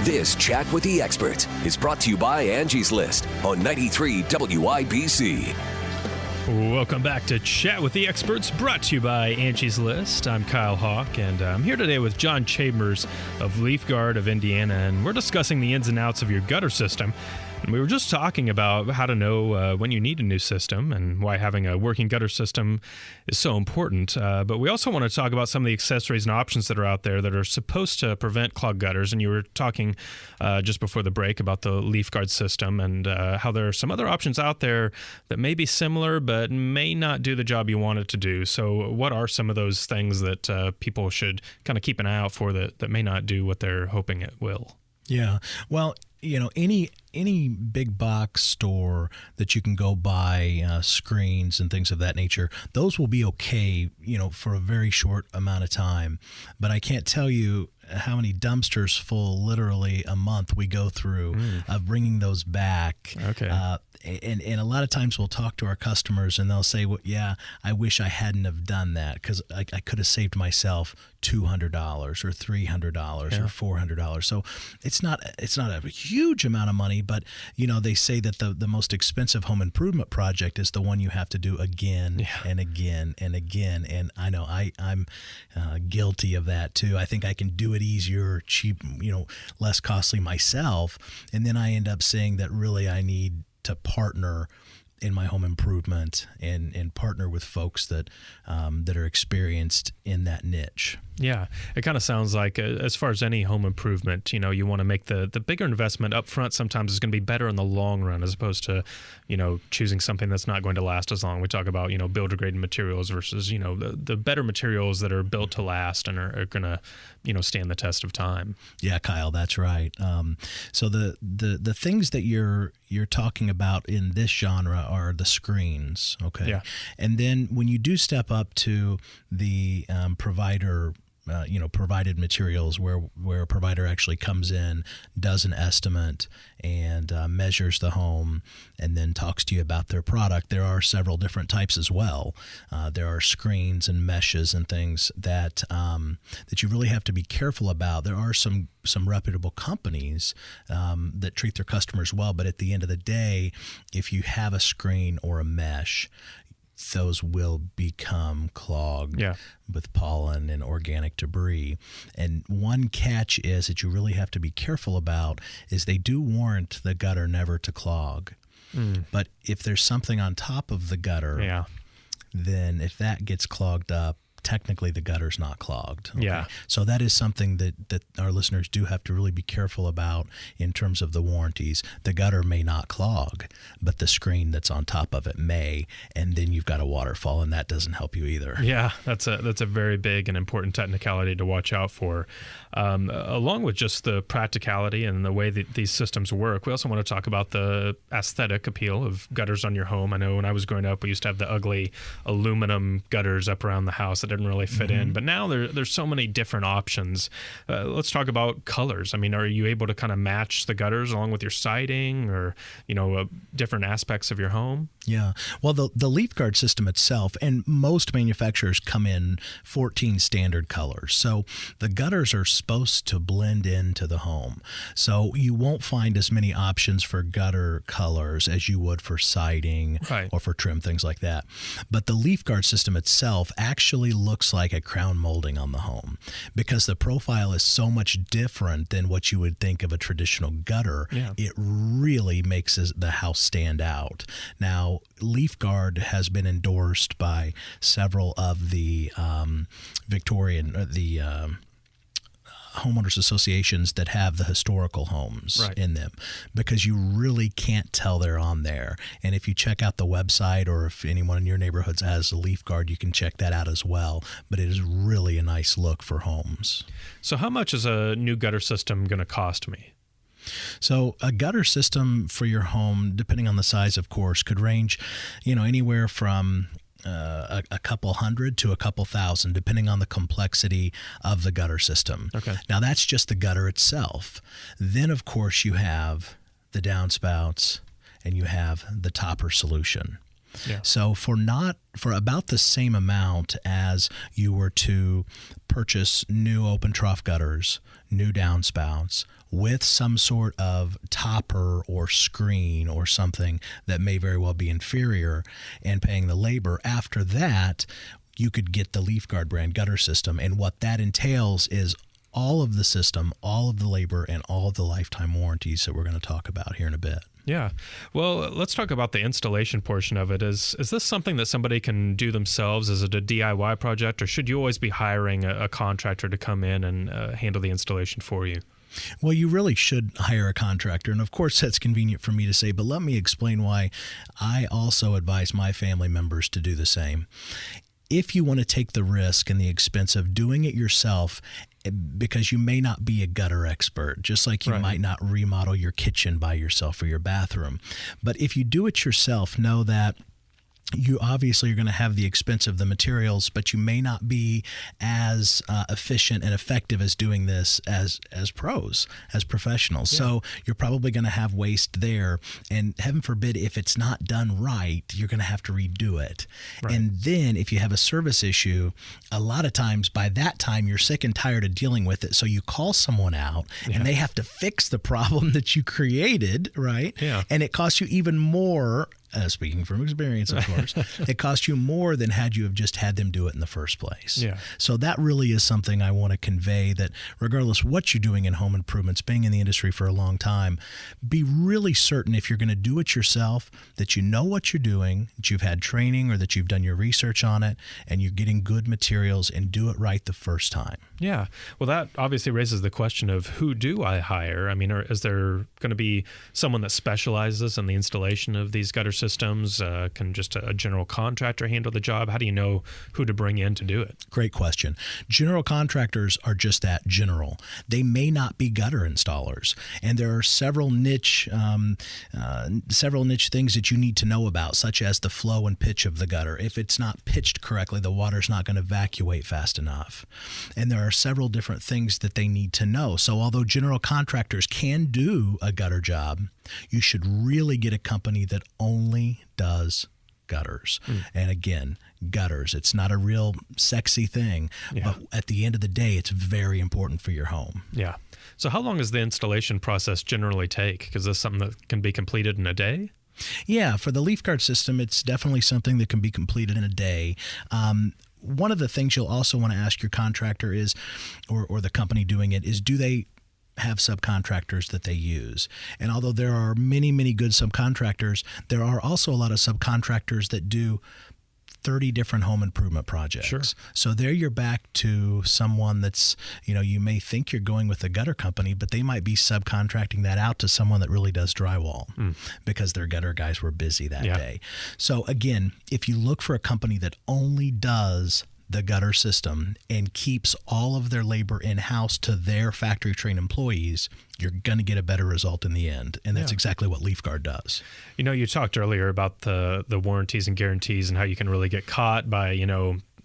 This Chat with the Experts is brought to you by Angie's List on 93 WIBC. Welcome back to Chat with the Experts, brought to you by Angie's List. I'm Kyle Hawk, and I'm here today with John Chambers of Leaf Guard of Indiana, and we're discussing the ins and outs of your gutter system. And we were just talking about how to know when you need a new system and why having a working gutter system is so important. But we also want to talk about some of the accessories and options that are out there that are supposed to prevent clogged gutters. And you were talking just before the break about the Leaf Guard system and how there are some other options out there that may be similar but may not do the job you want it to do. So what are some of those things that people should kind of keep an eye out for that may not do what they're hoping it will? Yeah. Well, you know, any big box store that you can go buy screens and things of that nature, those will be okay, you know, for a very short amount of time. But I can't tell you how many dumpsters full literally a month we go through of bringing those back. Okay. And a lot of times we'll talk to our customers and they'll say, well, yeah, I wish I hadn't have done that because I could have saved myself $200 or $300 or $400. So it's not a huge amount of money, but you know, they say that the most expensive home improvement project is the one you have to do again and again and again. And I know I'm guilty of that too. I think I can do it easier, cheap, you know, less costly myself. And then I end up saying that really I need to partner in my home improvement and partner with folks that are experienced in that niche. Yeah, it kind of sounds like as far as any home improvement, you know, you want to make the bigger investment up front sometimes is going to be better in the long run as opposed to, you know, choosing something that's not going to last as long. We talk about, you know, builder-grade materials versus, you know, the better materials that are built to last and are going to, you know, stand the test of time. Yeah, Kyle, that's right. So the things that you're talking about in this genre are the screens, okay? Yeah. And then when you do step up to the provider provided materials where a provider actually comes in, does an estimate, and measures the home, and then talks to you about their product. There are several different types as well. There are screens and meshes and things that you really have to be careful about. There are some reputable companies that treat their customers well, but at the end of the day, if you have a screen or a mesh, those will become clogged with pollen and organic debris. And one catch is that you really have to be careful about is they do warrant the gutter never to clog. But if there's something on top of the gutter, then if that gets clogged up, technically the gutter's not clogged. Okay? Yeah. So that is something that our listeners do have to really be careful about in terms of the warranties. The gutter may not clog, but the screen that's on top of it may, and then you've got a waterfall, and that doesn't help you either. Yeah, that's a very big and important technicality to watch out for. Along with just the practicality and the way that these systems work, we also want to talk about the aesthetic appeal of gutters on your home. I know when I was growing up, we used to have the ugly aluminum gutters up around the house that didn't really fit in, but now there's so many different options. Let's talk about colors. I mean, are you able to kind of match the gutters along with your siding or, you know, different aspects of your home? Yeah. Well, the Leaf Guard system itself, and most manufacturers come in 14 standard colors. So the gutters are supposed to blend into the home. So you won't find as many options for gutter colors as you would for siding or for trim, things like that. But the Leaf Guard system itself actually looks like a crown molding on the home because the profile is so much different than what you would think of a traditional gutter. It really makes the house stand out. Now, Leaf Guard has been endorsed by several of the homeowners associations that have the historical homes in them because you really can't tell they're on there. And if you check out the website or if anyone in your neighborhoods has a Leaf Guard, you can check that out as well. But it is really a nice look for homes. So how much is a new gutter system going to cost me? So a gutter system for your home, depending on the size, of course, could range, you know, anywhere from a couple hundred to a couple thousand, depending on the complexity of the gutter system. Okay. Now, that's just the gutter itself. Then, of course, you have the downspouts and you have the topper solution. Yeah. So for about the same amount as you were to purchase new open trough gutters, new downspouts, with some sort of topper or screen or something that may very well be inferior and paying the labor. After that, you could get the LeafGuard brand gutter system. And what that entails is all of the system, all of the labor, and all of the lifetime warranties that we're going to talk about here in a bit. Yeah. Well, let's talk about the installation portion of it. Is this something that somebody can do themselves? Is it a DIY project, or should you always be hiring a contractor to come in and handle the installation for you? Well, you really should hire a contractor. And of course, that's convenient for me to say, but let me explain why I also advise my family members to do the same. If you want to take the risk and the expense of doing it yourself, because you may not be a gutter expert, just like you might not remodel your kitchen by yourself or your bathroom. But if you do it yourself, know that you obviously are going to have the expense of the materials, but you may not be as efficient and effective as doing this as pros, as professionals. Yeah. So you're probably going to have waste there. And heaven forbid, if it's not done right, you're going to have to redo it. Right. And then if you have a service issue, a lot of times by that time, you're sick and tired of dealing with it. So you call someone out and they have to fix the problem that you created, right? Yeah. And it costs you even more. Speaking from experience, of course, it costs you more than had you have just had them do it in the first place. Yeah. So that really is something I want to convey, that regardless what you're doing in home improvements, being in the industry for a long time, be really certain if you're going to do it yourself, that you know what you're doing, that you've had training or that you've done your research on it, and you're getting good materials, and do it right the first time. Yeah. Well, that obviously raises the question of who do I hire? I mean, is there going to be someone that specializes in the installation of these gutter systems? Can just a general contractor handle the job? How do you know who to bring in to do it? Great question. General contractors are just that, general. They may not be gutter installers, and there are several niche things that you need to know about, such as the flow and pitch of the gutter. If it's not pitched correctly, the water's not going to evacuate fast enough. And there are several different things that they need to know. So although general contractors can do a gutter job, you should really get a company that only does gutters. And again, gutters, it's not a real sexy thing, but at the end of the day, it's very important for your home. Yeah. So how long does the installation process generally take? Because this is something that can be completed in a day? Yeah, for the LeafGuard system, it's definitely something that can be completed in a day. One of the things you'll also want to ask your contractor is, or the company doing it, is do they have subcontractors that they use? And although there are many, many good subcontractors, there are also a lot of subcontractors that do 30 different home improvement projects. Sure. So there you're back to someone that's, you may think you're going with a gutter company, but they might be subcontracting that out to someone that really does drywall because their gutter guys were busy that day. So again, if you look for a company that only does the gutter system and keeps all of their labor in-house to their factory trained employees, you're going to get a better result in the end. And that's exactly what LeafGuard does. You talked earlier about the warranties and guarantees and how you can really get caught by,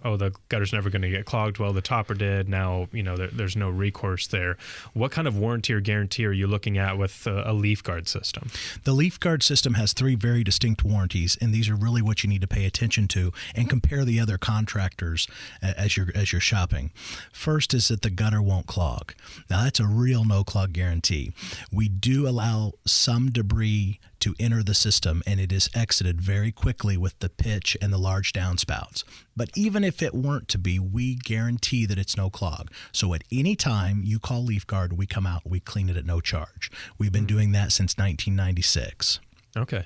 the gutter's never going to get clogged. Well, the topper did. Now, there's no recourse there. What kind of warranty or guarantee are you looking at with a LeafGuard system? The LeafGuard system has 3 very distinct warranties, and these are really what you need to pay attention to and compare the other contractors as you're shopping. First is that the gutter won't clog. Now, that's a real no clog guarantee. We do allow some debris to enter the system, and it is exited very quickly with the pitch and the large downspouts. But even if it weren't to be, we guarantee that it's no clog. So at any time you call LeafGuard, we come out, we clean it at no charge. We've been doing that since 1996. Okay.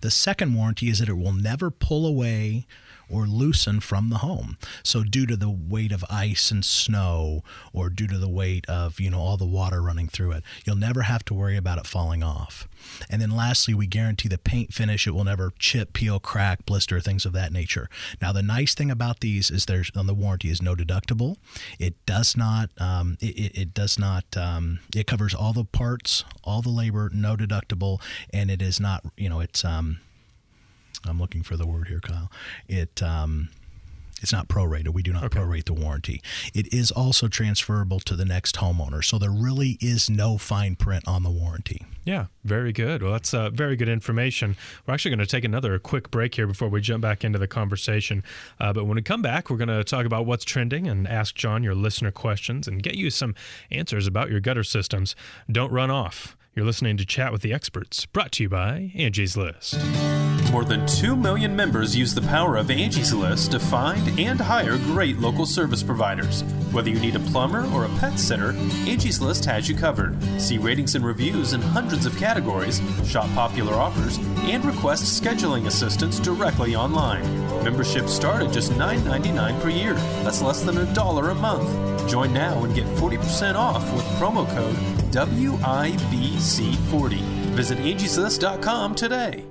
The second warranty is that it will never pull away or loosen from the home. So due to the weight of ice and snow, or due to the weight of, all the water running through it, you'll never have to worry about it falling off. And then lastly, we guarantee the paint finish. It will never chip, peel, crack, blister, things of that nature. Now, the nice thing about these is there's on the warranty is no deductible. It does not, it covers all the parts, all the labor, no deductible, and it is not, I'm looking for the word here, Kyle. It's not prorated. We do not prorate the warranty. It is also transferable to the next homeowner. So there really is no fine print on the warranty. Yeah, very good. Well, that's very good information. We're actually going to take another quick break here before we jump back into the conversation. But when we come back, we're going to talk about what's trending and ask John your listener questions and get you some answers about your gutter systems. Don't run off. You're listening to Chat with the Experts, brought to you by Angie's List. More than 2 million members use the power of Angie's List to find and hire great local service providers. Whether you need a plumber or a pet sitter, Angie's List has you covered. See ratings and reviews in hundreds of categories, shop popular offers, and request scheduling assistance directly online. Memberships start at just $9.99 per year. That's less than $1 a month. Join now and get 40% off with promo code WIBC40. Visit angieslist.com today.